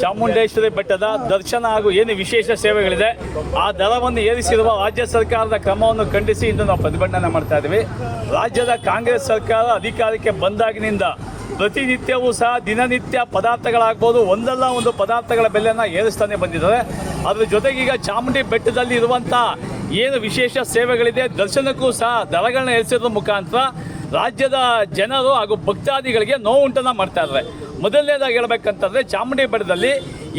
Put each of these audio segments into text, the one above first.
ಚಾಮುಂಡೇಶ್ವರಿ ಬೆಟ್ಟದ ದರ್ಶನ ಹಾಗೂ ಏನು ವಿಶೇಷ ಸೇವೆಗಳಿದೆ ಆ ದರವನ್ನು ಏರಿಸಿರುವ ರಾಜ್ಯ ಸರ್ಕಾರದ ಕ್ರಮವನ್ನು ಖಂಡಿಸಿ ಇಂದು ನಾವು ಪ್ರತಿಭಟನೆ ಮಾಡ್ತಾ ಇದ್ದೀವಿ. ರಾಜ್ಯದ ಕಾಂಗ್ರೆಸ್ ಸರ್ಕಾರ ಅಧಿಕಾರಕ್ಕೆ ಬಂದಾಗಿನಿಂದ ಪ್ರತಿನಿತ್ಯವೂ ಸಹ ದಿನನಿತ್ಯ ಪದಾರ್ಥಗಳಾಗ್ಬೋದು ಒಂದಲ್ಲ ಒಂದು ಪದಾರ್ಥಗಳ ಬೆಲೆಯನ್ನು ಏರಿಸ್ತಾನೆ ಬಂದಿದ್ದಾರೆ. ಅದ್ರ ಜೊತೆಗೆ ಈಗ ಚಾಮುಂಡಿ ಬೆಟ್ಟದಲ್ಲಿ ಇರುವಂಥ ಏನು ವಿಶೇಷ ಸೇವೆಗಳಿದೆ ದರ್ಶನಕ್ಕೂ ಸಹ ದರಗಳನ್ನ ಏರಿಸೋದ್ರ ಮುಖಾಂತರ ರಾಜ್ಯದ ಜನರು ಹಾಗೂ ಭಕ್ತಾದಿಗಳಿಗೆ ನೋವುಂಟನ್ನು ಮಾಡ್ತಾ ಇದ್ದಾರೆ. ಮೊದಲನೇದಾಗಿ ಹೇಳ್ಬೇಕಂತಂದರೆ ಚಾಮುಂಡಿ ಬೆಟ್ಟದಲ್ಲಿ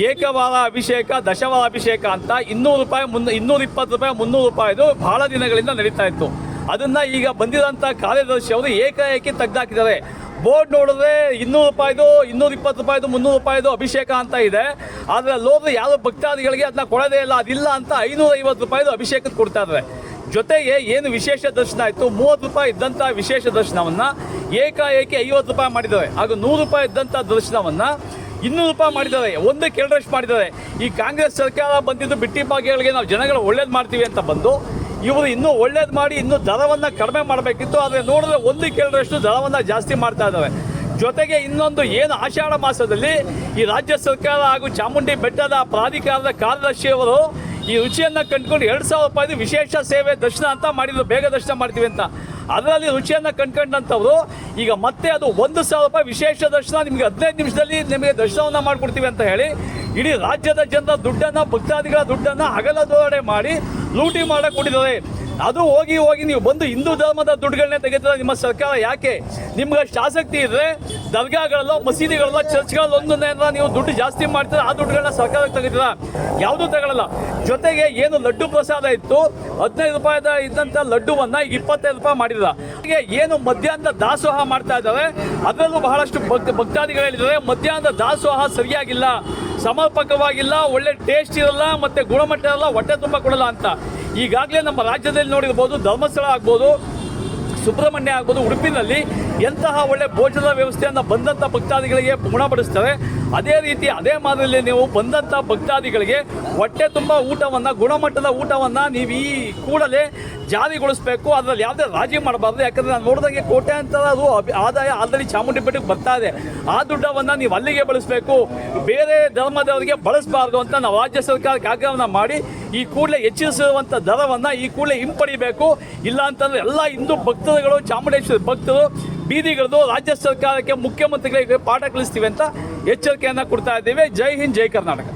ಏಕವಾರ ಅಭಿಷೇಕ ದಶವಾರ ಅಭಿಷೇಕ ಅಂತ 200 ರೂಪಾಯಿ 220 ರೂಪಾಯಿ 300 ರೂಪಾಯಿದು ಬಹಳ ದಿನಗಳಿಂದ ನಡೀತಾ ಇತ್ತು. ಅದನ್ನು ಈಗ ಬಂದಿರೋಂಥ ಕಾರ್ಯದರ್ಶಿ ಅವರು ಏಕಾಏಕಿ ತೆಗೆದಾಕಿದ್ದಾರೆ. ಬೋರ್ಡ್ ನೋಡಿದ್ರೆ 200 ರೂಪಾಯಿದು 220 ರೂಪಾಯಿದು 300 ರೂಪಾಯಿದು ಅಭಿಷೇಕ ಅಂತ ಇದೆ. ಆದರೆ ಅಲ್ಲೋದ್ರೆ ಯಾವ ಭಕ್ತಾದಿಗಳಿಗೆ ಅದನ್ನ ಕೊಡೋದೇ ಇಲ್ಲ. ಅದಿಲ್ಲ ಅಂತ 550 ರೂಪಾಯಿದು ಅಭಿಷೇಕಕ್ಕೆ ಕೊಡ್ತಾ ಇದ್ದಾರೆ. ಜೊತೆಗೆ ಏನು ವಿಶೇಷ ದರ್ಶನ ಆಯಿತು 30 ರೂಪಾಯಿ ಇದ್ದಂಥ ವಿಶೇಷ ದರ್ಶನವನ್ನು ಏಕಾಏಕಿ 50 ರೂಪಾಯಿ ಮಾಡಿದ್ದಾರೆ. ಹಾಗೂ 100 ರೂಪಾಯಿ ಇದ್ದಂಥ ದರ್ಶನವನ್ನು 200 ರೂಪಾಯಿ ಮಾಡಿದ್ದಾರೆ. ಒಂದಕ್ಕೆ ಎರಡರಷ್ಟು ಮಾಡಿದ್ದಾರೆ. ಈ ಕಾಂಗ್ರೆಸ್ ಸರ್ಕಾರ ಬಂದಿದ್ದು ಬಿಟ್ಟಿ ಭಾಗ್ಯಗಳಿಗೆ ನಾವು ಜನಗಳು ಒಳ್ಳೇದು ಮಾಡ್ತೀವಿ ಅಂತ ಬಂದು ಇವರು ಇನ್ನೂ ಒಳ್ಳೇದು ಮಾಡಿ ಇನ್ನೂ ದರವನ್ನು ಕಡಿಮೆ ಮಾಡಬೇಕಿತ್ತು. ಆದರೆ ನೋಡಿದ್ರೆ ಒಂದಕ್ಕೆ ಎರಡರಷ್ಟು ದರವನ್ನು ಜಾಸ್ತಿ ಮಾಡ್ತಾ ಇದ್ದಾರೆ. ಜೊತೆಗೆ ಇನ್ನೊಂದು ಏನು ಆಷಾಢ ಮಾಸದಲ್ಲಿ ಈ ರಾಜ್ಯ ಸರ್ಕಾರ ಹಾಗೂ ಚಾಮುಂಡಿ ಬೆಟ್ಟದ ಪ್ರಾಧಿಕಾರದ ಕಾರ್ಯದರ್ಶಿಯವರು ಈ ರುಚಿಯನ್ನು ಕಂಡುಕೊಂಡು 2,000 ರೂಪಾಯಿದು ವಿಶೇಷ ಸೇವೆ ದರ್ಶನ ಅಂತ ಮಾಡಿದ್ರು, ಬೇಗ ದರ್ಶನ ಮಾಡ್ತೀವಿ ಅಂತ. ಅದರಲ್ಲಿ ರುಚಿಯನ್ನು ಕಂಡುಕೊಂಡಂಥವ್ರು ಈಗ ಮತ್ತೆ ಅದು 1,000 ರೂಪಾಯಿ ವಿಶೇಷ ದರ್ಶನ ನಿಮಗೆ 15 ನಿಮಿಷದಲ್ಲಿ ನಿಮಗೆ ದರ್ಶನವನ್ನು ಮಾಡಿಕೊಡ್ತೀವಿ ಅಂತ ಹೇಳಿ ಇಡೀ ರಾಜ್ಯದ ಜನರ ದುಡ್ಡನ್ನು ಭಕ್ತಾದಿಗಳ ದುಡ್ಡನ್ನು ಹಗಲದೊಳಗಡೆ ಮಾಡಿ ಲೂಟಿ ಮಾಡಕ್ಕೆ ಕೊಟ್ಟಿದ್ದಾರೆ. ಅದು ಹೋಗಿ ನೀವು ಬಂದು ಹಿಂದೂ ಧರ್ಮದ ದುಡ್ಡುಗಳನ್ನೇ ತೆಗೆದ್ರೆ ನಿಮ್ಮ ಸರ್ಕಾರ ಯಾಕೆ? ನಿಮ್ಗೆ ಅಷ್ಟು ಆಸಕ್ತಿ ಇದ್ದರೆ ದರ್ಗಾಗಳಲ್ಲೋ ಮಸೀದಿಗಳಲ್ಲೋ ಚರ್ಚ್ಗಳಲ್ಲೋ ಒಂದನ್ನೇನಾರ ನೀವು ದುಡ್ಡು ಜಾಸ್ತಿ ಮಾಡ್ತೀರ, ಆ ದುಡ್ಡುಗಳನ್ನ ಸರ್ಕಾರಕ್ಕೆ ತೆಗಿತೀರ? ಯಾವುದೂ ತಗೊಳ್ಳಲ್ಲ. ಜೊತೆಗೆ ಏನು ಲಡ್ಡು ಪ್ರಸಾದ ಇತ್ತು 15 ರೂಪಾಯಿದ ಇದ್ದಂಥ ಲಡ್ಡುವನ್ನು ಈಗ 25 ರೂಪಾಯಿ ಮಾಡಿಲ್ಲ. ಹೀಗೆ ಏನು ಮಧ್ಯಾಹ್ನದ ದಾಸೋಹ ಮಾಡ್ತಾ ಇದ್ದಾರೆ ಅದರಲ್ಲೂ ಬಹಳಷ್ಟು ಭಕ್ತಾದಿಗಳು ಹೇಳಿದ್ದಾರೆ ಮಧ್ಯಾಹ್ನದ ದಾಸೋಹ ಸರಿಯಾಗಿಲ್ಲ, ಸಮರ್ಪಕವಾಗಿಲ್ಲ, ಒಳ್ಳೆ ಟೇಸ್ಟ್ ಇರಲ್ಲ, ಮತ್ತು ಗುಣಮಟ್ಟ ಇರಲ್ಲ, ಹೊಟ್ಟೆ ತುಂಬ ಕೊಡಲ್ಲ ಅಂತ. ಈಗಾಗಲೇ ನಮ್ಮ ರಾಜ್ಯದಲ್ಲಿ ನೋಡಿರ್ಬೋದು, ಧರ್ಮಸ್ಥಳ ಆಗ್ಬೋದು, ಸುಬ್ರಹ್ಮಣ್ಯ ಆಗ್ಬೋದು, ಉಡುಪಿನಲ್ಲಿ ಎಂತಹ ಒಳ್ಳೆ ಭೋಜನದ ವ್ಯವಸ್ಥೆಯನ್ನು ಬಂದಂಥ ಭಕ್ತಾದಿಗಳಿಗೆ ಗುಣಪಡಿಸ್ತಾರೆ. ಅದೇ ರೀತಿ ಅದೇ ಮಾದರಿಯಲ್ಲಿ ನೀವು ಬಂದಂಥ ಭಕ್ತಾದಿಗಳಿಗೆ ಹೊಟ್ಟೆ ತುಂಬ ಊಟವನ್ನು ಗುಣಮಟ್ಟದ ಊಟವನ್ನು ನೀವು ಈ ಕೂಡಲೇ ಜಾರಿಗೊಳಿಸಬೇಕು. ಅದರಲ್ಲಿ ಯಾವುದೇ ರಾಜಿ ಮಾಡಬಾರ್ದು. ಯಾಕಂದರೆ ನಾನು ನೋಡಿದಾಗೆ ಕೋಟ್ಯಾಂತರ ಆದಾಯ ಆಲ್ರೆಡಿ ಚಾಮುಂಡಿ ಬೆಟ್ಟಕ್ಕೆ ಬರ್ತಾ ಇದೆ. ಆ ದುಡ್ಡವನ್ನು ನೀವು ಅಲ್ಲಿಗೆ ಬಳಸಬೇಕು, ಬೇರೆ ಧರ್ಮದವರಿಗೆ ಬಳಸಬಾರ್ದು ಅಂತ ನಾವು ರಾಜ್ಯ ಸರ್ಕಾರಕ್ಕೆ ಆಗ್ರಹವನ್ನು ಮಾಡಿ ಈ ಕೂಡಲೇ ಹೆಚ್ಚಿಸಿರುವಂಥ ದರವನ್ನು ಈ ಕೂಡಲೇ ಹಿಂಪಡಿಬೇಕು. ಇಲ್ಲ ಅಂತಂದರೆ ಎಲ್ಲ ಹಿಂದೂ ಭಕ್ತರುಗಳು ಚಾಮುಂಡೇಶ್ವರಿ ಭಕ್ತರು ಬೀದಿಗಿಳಿದು ರಾಜ್ಯ ಸರ್ಕಾರಕ್ಕೆ ಮುಖ್ಯಮಂತ್ರಿಗಳಿಗೆ ಪಾಠ ಕಲಿಸ್ತೀವಿ ಅಂತ ಎಚ್ಚರಿಕೆಯನ್ನು ಕೊಡ್ತಾ ಇದ್ದೀವಿ. ಜೈ ಹಿಂದ್, ಜೈ ಕರ್ನಾಟಕ.